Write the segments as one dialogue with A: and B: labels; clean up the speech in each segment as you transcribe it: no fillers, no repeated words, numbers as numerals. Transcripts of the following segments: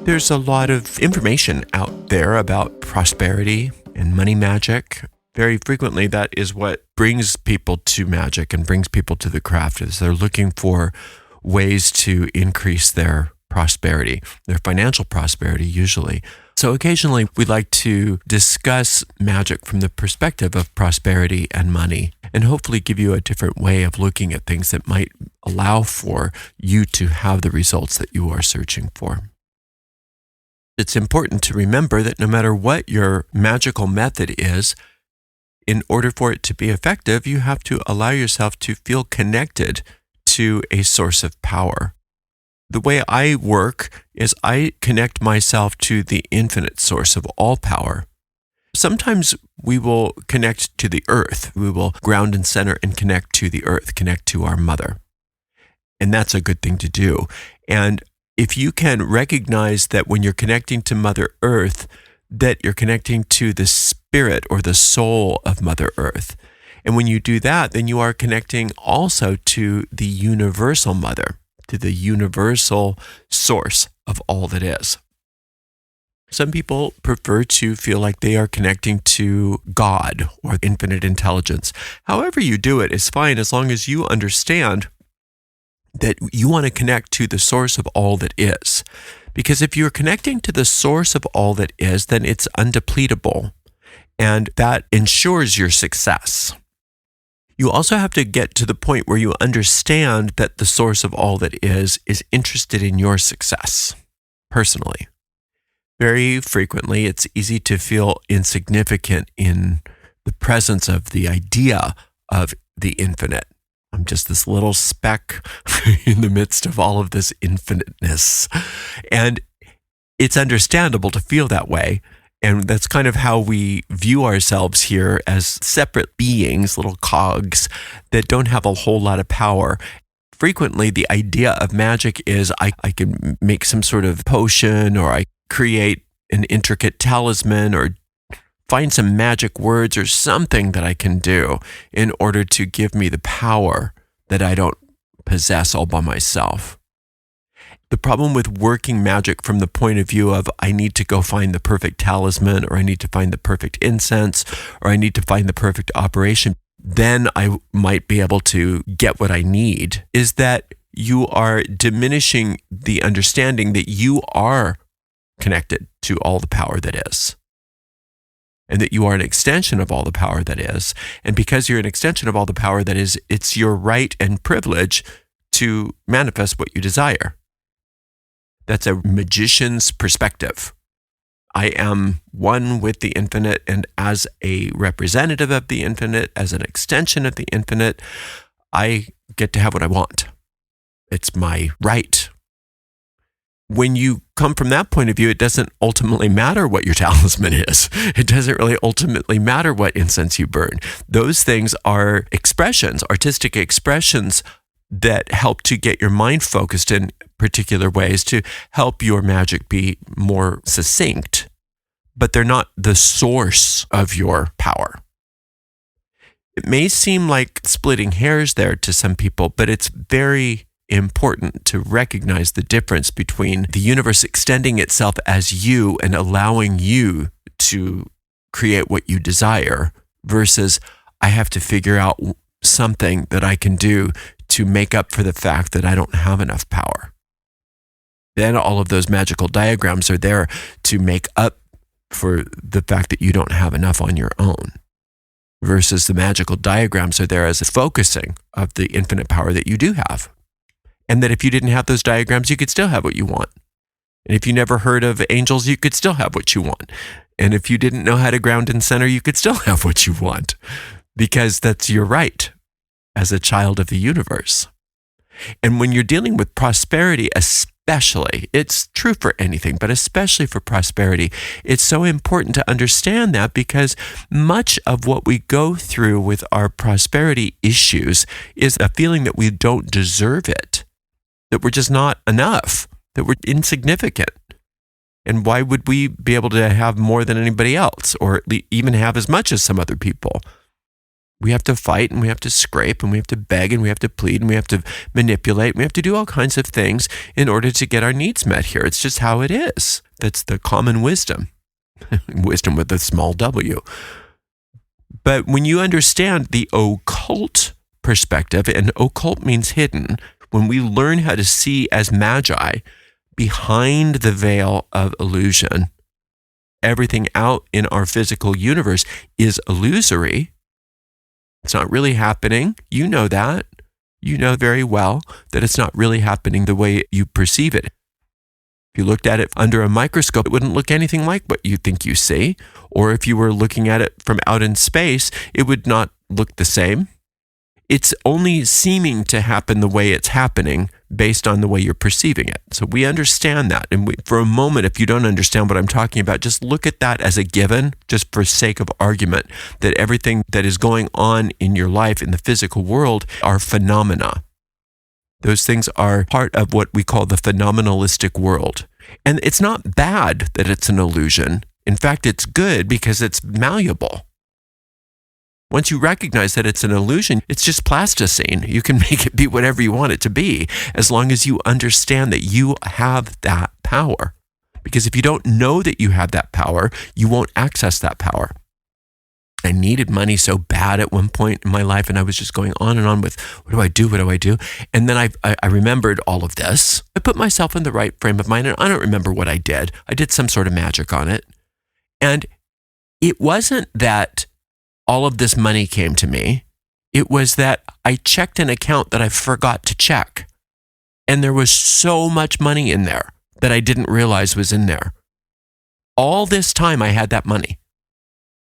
A: There's a lot of information out there about prosperity and money magic. Very frequently, that is what brings people to magic and brings people to the craft, is they're looking for ways to increase their prosperity, their financial prosperity usually. So occasionally we like to discuss magic from the perspective of prosperity and money, and hopefully give you a different way of looking at things that might allow for you to have the results that you are searching for. It's important to remember that no matter what your magical method is, in order for it to be effective, you have to allow yourself to feel connected to a source of power. The way I work is I connect myself to the infinite source of all power. Sometimes we will connect to the earth. We will ground and center and connect to the earth, connect to our mother. And that's a good thing to do. And if you can recognize that when you're connecting to Mother Earth, that you're connecting to the spirit or the soul of Mother Earth. And when you do that, then you are connecting also to the universal mother, to the universal source of all that is. Some people prefer to feel like they are connecting to God or infinite intelligence. However you do it is fine, as long as you understand that you want to connect to the source of all that is. Because if you're connecting to the source of all that is, then it's undepletable, and that ensures your success. You also have to get to the point where you understand that the source of all that is interested in your success, personally. Very frequently, it's easy to feel insignificant in the presence of the idea of the infinite. I'm just this little speck in the midst of all of this infiniteness. And it's understandable to feel that way. And that's kind of how we view ourselves here, as separate beings, little cogs that don't have a whole lot of power. Frequently, the idea of magic is I can make some sort of potion, or I create an intricate talisman, or find some magic words or something that I can do in order to give me the power that I don't possess all by myself. The problem with working magic from the point of view of I need to go find the perfect talisman, or I need to find the perfect incense, or I need to find the perfect operation, then I might be able to get what I need, is that you are diminishing the understanding that you are connected to all the power that is, and that you are an extension of all the power that is. And because you're an extension of all the power that is, it's your right and privilege to manifest what you desire. That's a magician's perspective. I am one with the infinite, and as a representative of the infinite, as an extension of the infinite, I get to have what I want. It's my right. When you come from that point of view, it doesn't ultimately matter what your talisman is. It doesn't really ultimately matter what incense you burn. Those things are expressions, artistic expressions, that help to get your mind focused in particular ways to help your magic be more succinct, but they're not the source of your power. It may seem like splitting hairs there to some people, but it's very important to recognize the difference between the universe extending itself as you and allowing you to create what you desire, versus I have to figure out something that I can do to make up for the fact that I don't have enough power. Then all of those magical diagrams are there to make up for the fact that you don't have enough on your own, versus the magical diagrams are there as a focusing of the infinite power that you do have. And that if you didn't have those diagrams, you could still have what you want. And if you never heard of angels, you could still have what you want. And if you didn't know how to ground and center, you could still have what you want, because that's your right as a child of the universe. And when you're dealing with prosperity, especially, it's true for anything, but especially for prosperity, it's so important to understand that, because much of what we go through with our prosperity issues is a feeling that we don't deserve it, that we're just not enough, that we're insignificant. And why would we be able to have more than anybody else, or even have as much as some other people? We have to fight and we have to scrape and we have to beg and we have to plead and we have to manipulate. We have to do all kinds of things in order to get our needs met here. It's just how it is. That's the common wisdom. Wisdom with a small w. But when you understand the occult perspective, and occult means hidden, when we learn how to see as magi behind the veil of illusion, everything out in our physical universe is illusory. It's not really happening. You know that. You know very well that it's not really happening the way you perceive it. If you looked at it under a microscope, it wouldn't look anything like what you think you see. Or if you were looking at it from out in space, it would not look the same. It's only seeming to happen the way it's happening based on the way you're perceiving it. So we understand that. And for a moment, if you don't understand what I'm talking about, just look at that as a given, just for sake of argument, that everything that is going on in your life in the physical world are phenomena. Those things are part of what we call the phenomenalistic world. And it's not bad that it's an illusion. In fact, it's good because it's malleable. Once you recognize that it's an illusion, it's just plasticine. You can make it be whatever you want it to be, as long as you understand that you have that power. Because if you don't know that you have that power, you won't access that power. I needed money so bad at one point in my life, and I was just going on and on with, what do I do? What do I do? And then I remembered all of this. I put myself in the right frame of mind, and I don't remember what I did. I did some sort of magic on it. And it wasn't that all of this money came to me. It was that I checked an account that I forgot to check. And there was so much money in there that I didn't realize was in there. All this time I had that money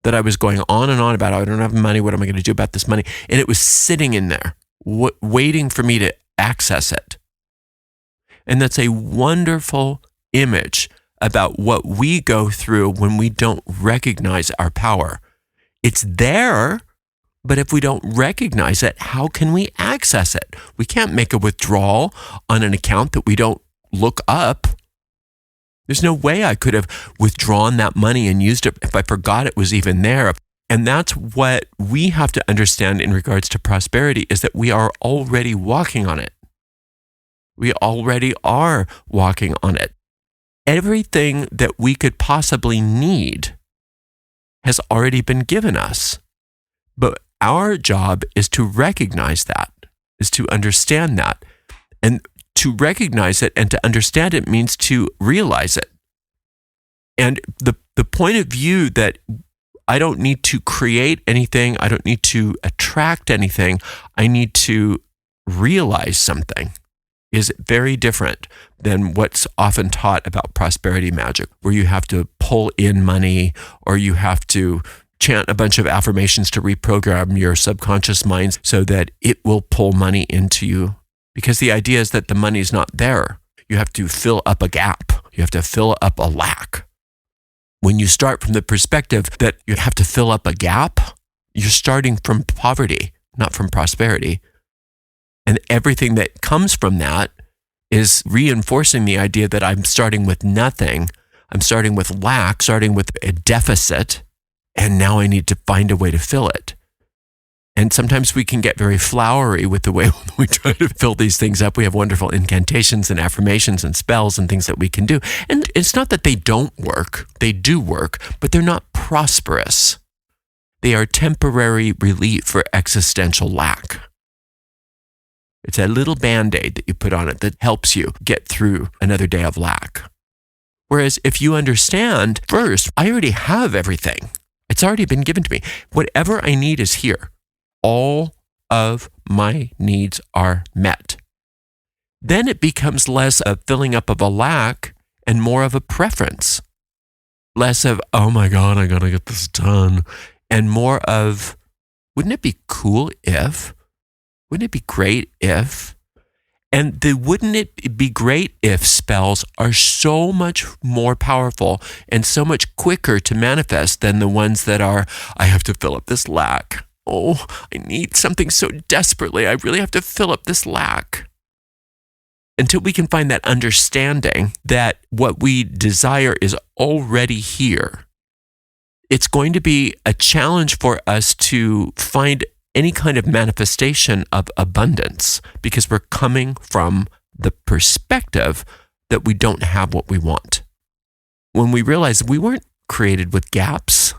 A: that I was going on and on about. I don't have money. What am I going to do about this money? And it was sitting in there, waiting for me to access it. And that's a wonderful image about what we go through when we don't recognize our power. It's there, but if we don't recognize it, how can we access it? We can't make a withdrawal on an account that we don't look up. There's no way I could have withdrawn that money and used it if I forgot it was even there. And that's what we have to understand in regards to prosperity, is that we are already walking on it. We already are walking on it. Everything that we could possibly need has already been given us. But our job is to recognize that, is to understand that. And to recognize it and to understand it means to realize it. And the point of view that I don't need to create anything, I don't need to attract anything, I need to realize something, is very different than what's often taught about prosperity magic, where you have to pull in money or you have to chant a bunch of affirmations to reprogram your subconscious mind so that it will pull money into you. Because the idea is that the money is not there. You have to fill up a gap. You have to fill up a lack. When you start from the perspective that you have to fill up a gap, you're starting from poverty, not from prosperity. And everything that comes from that is reinforcing the idea that I'm starting with nothing. I'm starting with lack, starting with a deficit, and now I need to find a way to fill it. And sometimes we can get very flowery with the way we try to fill these things up. We have wonderful incantations and affirmations and spells and things that we can do. And it's not that they don't work. They do work, but they're not prosperous. They are temporary relief for existential lack. It's a little Band-Aid that you put on it that helps you get through another day of lack. Whereas if you understand, first, I already have everything. It's already been given to me. Whatever I need is here. All of my needs are met. Then it becomes less of filling up of a lack and more of a preference. Less of, oh my God, I gotta get this done. And more of, wouldn't it be cool if? Wouldn't it be great if? And the wouldn't it be great if spells are so much more powerful and so much quicker to manifest than the ones that are, I have to fill up this lack. Oh, I need something so desperately. I really have to fill up this lack. Until we can find that understanding that what we desire is already here, it's going to be a challenge for us to find any kind of manifestation of abundance because we're coming from the perspective that we don't have what we want. When we realize we weren't created with gaps,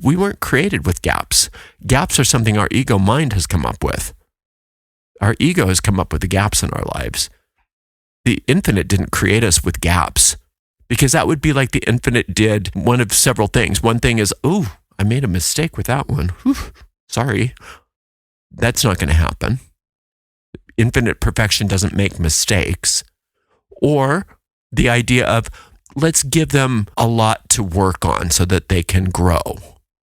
A: we weren't created with gaps. Gaps are something our ego mind has come up with. Our ego has come up with the gaps in our lives. The infinite didn't create us with gaps because that would be like the infinite did one of several things. One thing is, oh, I made a mistake with that one. Whew, sorry. That's not going to happen. Infinite perfection doesn't make mistakes. Or the idea of, let's give them a lot to work on so that they can grow.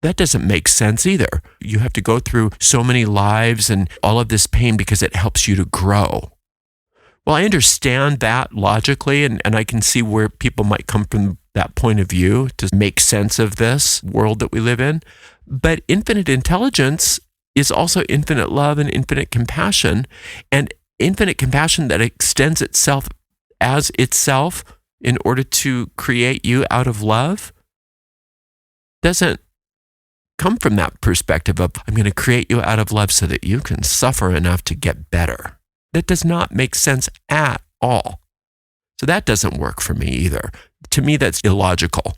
A: That doesn't make sense either. You have to go through so many lives and all of this pain because it helps you to grow. Well, I understand that logically, and I can see where people might come from that point of view to make sense of this world that we live in. But infinite intelligence is also infinite love and infinite compassion, and infinite compassion that extends itself as itself in order to create you out of love doesn't come from that perspective of, I'm going to create you out of love so that you can suffer enough to get better. That does not make sense at all. So that doesn't work for me either. To me, that's illogical.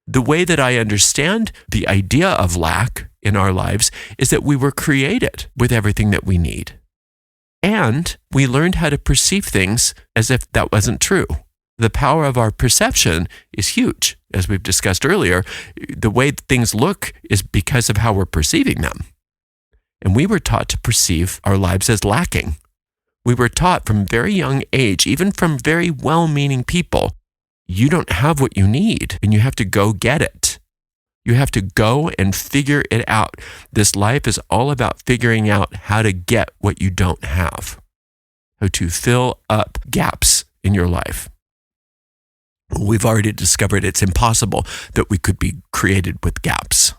A: The way that I understand the idea of lack in our lives is that we were created with everything that we need. And we learned how to perceive things as if that wasn't true. The power of our perception is huge. As we've discussed earlier, the way things look is because of how we're perceiving them. And we were taught to perceive our lives as lacking. We were taught from a very young age, even from very well-meaning people, you don't have what you need and you have to go get it. You have to go and figure it out. This life is all about figuring out how to get what you don't have, how to fill up gaps in your life. We've already discovered it's impossible that we could be created with gaps.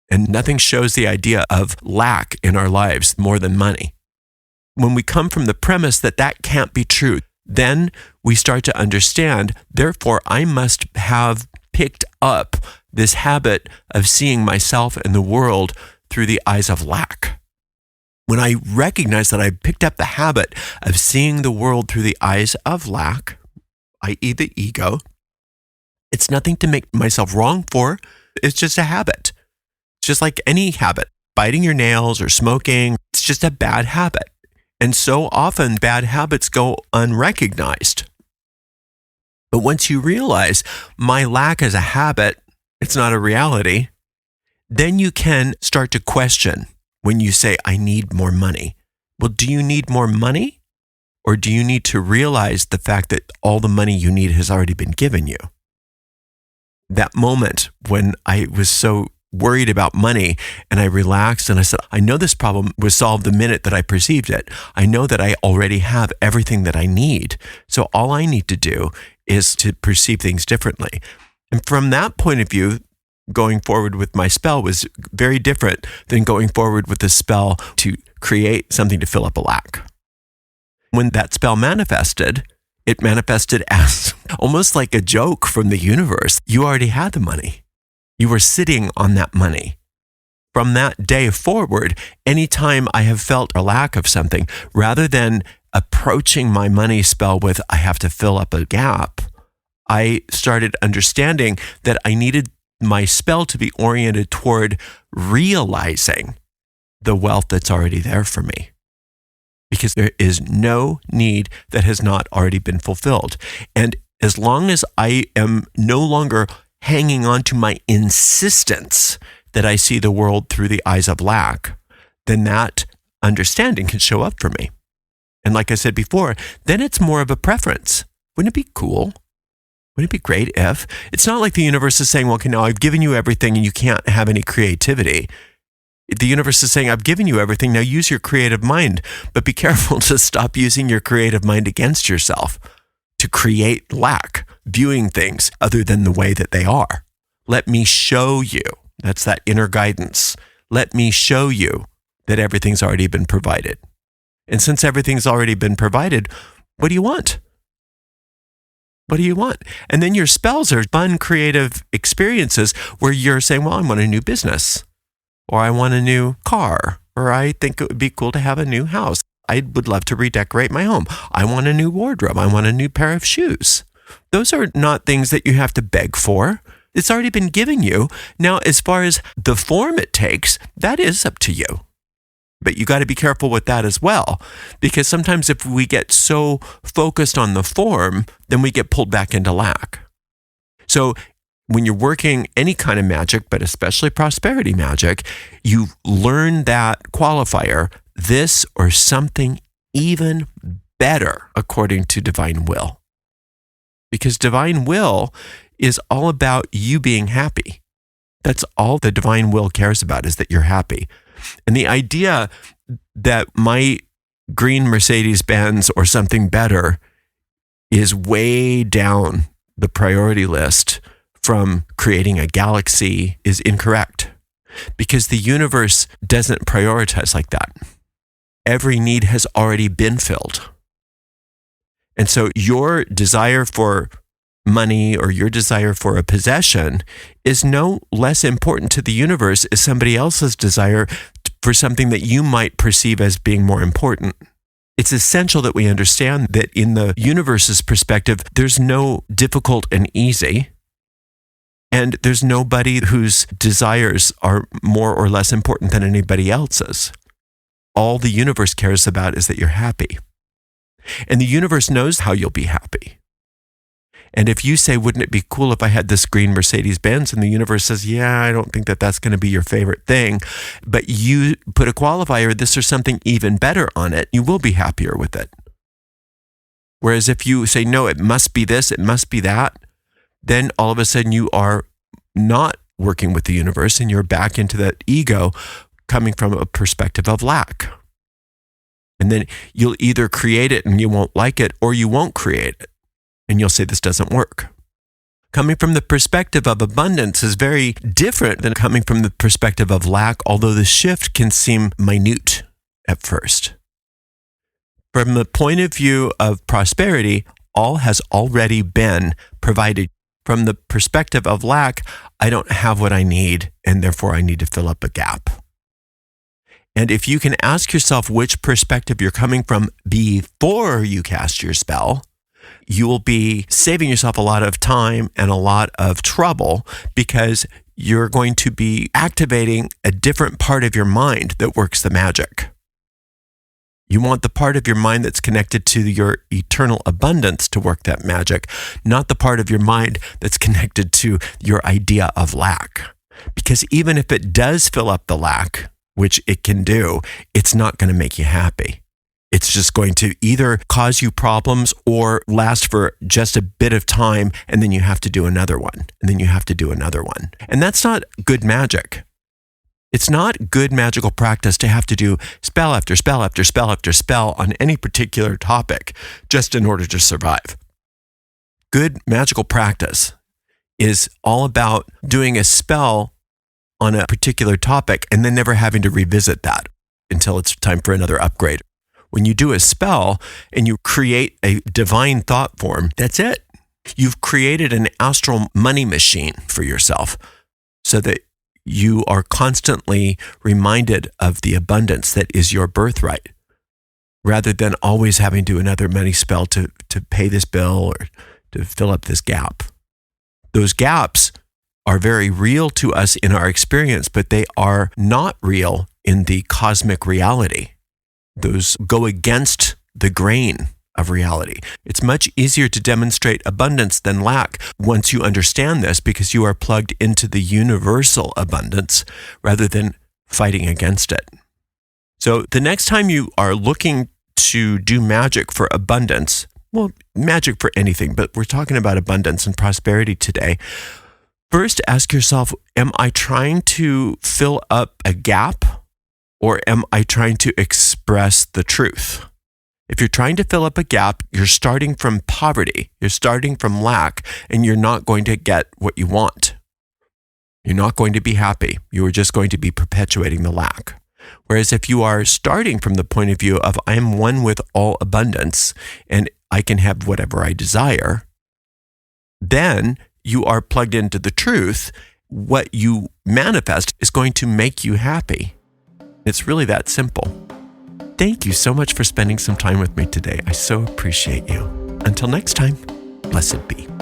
A: And nothing shows the idea of lack in our lives more than money. When we come from the premise that that can't be true, then we start to understand, therefore, I must have picked up this habit of seeing myself and the world through the eyes of lack. When I recognize that I picked up the habit of seeing the world through the eyes of lack, i.e. the ego, it's nothing to make myself wrong for. It's just a habit. It's just like any habit. Biting your nails or smoking, it's just a bad habit. And so often bad habits go unrecognized. But once you realize my lack is a habit, it's not a reality, then you can start to question when you say, I need more money. Well, do you need more money? Or do you need to realize the fact that all the money you need has already been given you? That moment when I was so worried about money and I relaxed and I said, I know this problem was solved the minute that I perceived it. I know that I already have everything that I need. So all I need to do is to perceive things differently. And from that point of view, going forward with my spell was very different than going forward with the spell to create something to fill up a lack. When that spell manifested, it manifested as almost like a joke from the universe. You already had the money. You were sitting on that money. From that day forward, anytime I have felt a lack of something, rather than approaching my money spell with, I have to fill up a gap, I started understanding that I needed my spell to be oriented toward realizing the wealth that's already there for me. Because there is no need that has not already been fulfilled. And as long as I am no longer hanging on to my insistence that I see the world through the eyes of lack, then that understanding can show up for me. And like I said before, then it's more of a preference. Wouldn't it be cool? Wouldn't it be great if? It's not like the universe is saying, well, okay, now I've given you everything and you can't have any creativity. The universe is saying, I've given you everything, now use your creative mind, but be careful to stop using your creative mind against yourself to create lack, viewing things other than the way that they are. Let me show you. That's that inner guidance. Let me show you that everything's already been provided. And since everything's already been provided, what do you want? What do you want? And then your spells are fun, creative experiences where you're saying, well, I want a new business, or I want a new car, Or I think it would be cool to have a new house. I would love to redecorate my home. I want a new wardrobe. I want a new pair of shoes. Those are not things that you have to beg for. It's already been given you. Now, as far as the form it takes, that is up to you. But you got to be careful with that as well, because sometimes if we get so focused on the form, then we get pulled back into lack. So when you're working any kind of magic, but especially prosperity magic, you learn that qualifier, this or something even better according to divine will. Because divine will is all about you being happy. That's all the divine will cares about, is that you're happy. And the idea that my green Mercedes-Benz or something better is way down the priority list from creating a galaxy is incorrect, because the universe doesn't prioritize like that. Every need has already been filled. And so your desire for money or your desire for a possession is no less important to the universe as somebody else's desire for something that you might perceive as being more important. It's essential that we understand that in the universe's perspective, there's no difficult and easy, and there's nobody whose desires are more or less important than anybody else's. All the universe cares about is that you're happy. And the universe knows how you'll be happy. And if you say, wouldn't it be cool if I had this green Mercedes-Benz? And the universe says, yeah, I don't think that that's going to be your favorite thing. But you put a qualifier, this or something even better on it, you will be happier with it. Whereas if you say, no, it must be this, it must be that, then all of a sudden you are not working with the universe and you're back into that ego coming from a perspective of lack. And then you'll either create it and you won't like it, or you won't create it. And you'll say, this doesn't work. Coming from the perspective of abundance is very different than coming from the perspective of lack, although the shift can seem minute at first. From the point of view of prosperity, all has already been provided. From the perspective of lack, I don't have what I need, and therefore I need to fill up a gap. And if you can ask yourself which perspective you're coming from before you cast your spell, you will be saving yourself a lot of time and a lot of trouble, because you're going to be activating a different part of your mind that works the magic. You want the part of your mind that's connected to your eternal abundance to work that magic, not the part of your mind that's connected to your idea of lack. Because even if it does fill up the lack, which it can do, it's not going to make you happy. It's just going to either cause you problems or last for just a bit of time, and then you have to do another one, and then you have to do another one. And that's not good magic. It's not good magical practice to have to do spell after spell after spell after spell on any particular topic just in order to survive. Good magical practice is all about doing a spell on a particular topic and then never having to revisit that until it's time for another upgrade. When you do a spell and you create a divine thought form, that's it. You've created an astral money machine for yourself so that you are constantly reminded of the abundance that is your birthright, rather than always having to do another money spell to pay this bill or to fill up this gap. Those gaps are very real to us in our experience, but they are not real in the cosmic reality. Those go against the grain of reality. It's much easier to demonstrate abundance than lack once you understand this, because you are plugged into the universal abundance rather than fighting against it. So the next time you are looking to do magic for abundance, well, magic for anything, but we're talking about abundance and prosperity today. First, ask yourself, am I trying to fill up a gap, or am I trying to express the truth? If you're trying to fill up a gap, you're starting from poverty, you're starting from lack, and you're not going to get what you want. You're not going to be happy. You are just going to be perpetuating the lack. Whereas if you are starting from the point of view of, I am one with all abundance and I can have whatever I desire, then you are plugged into the truth. What you manifest is going to make you happy. It's really that simple. Thank you so much for spending some time with me today. I so appreciate you. Until next time, blessed be.